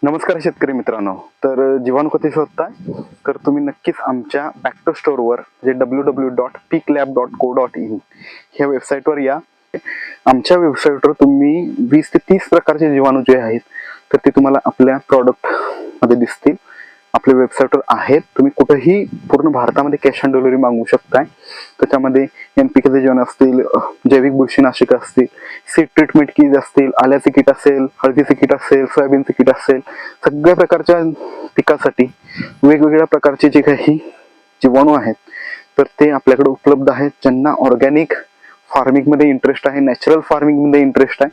नमस्कार शेतकरी मित्रांनो. तर जीवाणू कसे शोधताय तर तुम्ही नक्कीच आमच्या बॅक्टो स्टोअरवर जे www.peaklab.co.in ह्या वेबसाईटवर या. आमच्या वेबसाईटवर तुम्ही 20 ते 30 प्रकारचे जीवाणू जे आहेत तर ते तुम्हाला आपल्या प्रॉडक्ट मध्ये दिसतील. आपल्या वेबसाईटवर आहेत. तुम्ही कुठेही पूर्ण भारतामध्ये कॅश ऑन डिलिव्हरी मागवू शकताय. त्याच्यामध्ये NPK चे जीवाणू असतील, जैविक बुरशीनाशक असतील, सीड ट्रीटमेंट किट असतील, आल्याचे किट असेल, हळदीचे किट असेल, सोयाबीनचे किट असेल, सगळ्या प्रकारच्या पिकासाठी वेगवेगळ्या प्रकारचे जे काही जीवाणू आहेत तर ते आपल्याकडे उपलब्ध आहेत. ज्यांना ऑर्गॅनिक फार्मिंग मध्ये इंटरेस्ट आहे, नॅचरल फार्मिंग मध्ये इंटरेस्ट आहे,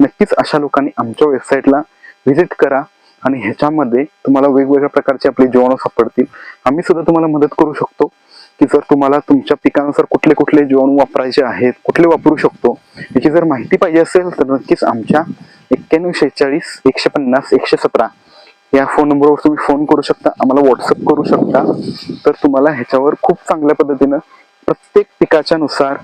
नक्कीच अशा लोकांनी आमच्या वेबसाईटला व्हिजिट करा आणि ह्याच्यामध्ये तुम्हाला वेगवेगळ्या प्रकारचे आपले जीवाणू सापडतील. आम्ही सुद्धा तुम्हाला मदत करू शकतो की जर तुम्हाला तुमच्या पिकानुसार कुठले कुठले जीवाणू वापरायचे आहेत, कुठले वापरू शकतो याची जर माहिती पाहिजे असेल तर नक्कीच आमच्या 9146 150 117 या फोन नंबरवर तुम्ही फोन करू शकता, आम्हाला व्हॉट्सअप करू शकता. तर तुम्हाला ह्याच्यावर खूप चांगल्या पद्धतीनं प्रत्येक पिकाच्या नुसार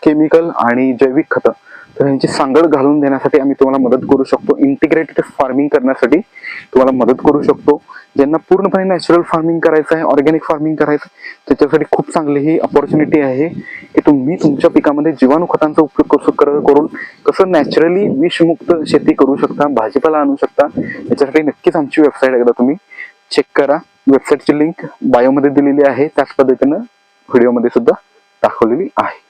केमिकल आणि जैविक खतं तर ह्यांची सांगड घालून देण्यासाठी आम्ही तुम्हाला मदत करू शकतो. इंटिग्रेटेड फार्मिंग करण्यासाठी तुम्हाला मदत करू शकतो. ज्यांना पूर्णपणे नॅचरल फार्मिंग करायचं आहे, ऑर्गॅनिक फार्मिंग करायचं त्याच्यासाठी खूप चांगली ही अपॉर्च्युनिटी आहे की तुम्ही तुमच्या पिकामध्ये जीवाणू खतांचा उपयोग करून कसं नॅचरली विषमुक्त शेती करू शकता, भाजीपाला आणू शकता. याच्यासाठी नक्कीच आमची वेबसाईट एकदा तुम्ही चेक करा. वेबसाईटची लिंक बायोमध्ये दिलेली आहे, त्याच पद्धतीनं व्हिडिओमध्ये सुद्धा दाखवलेली आहे.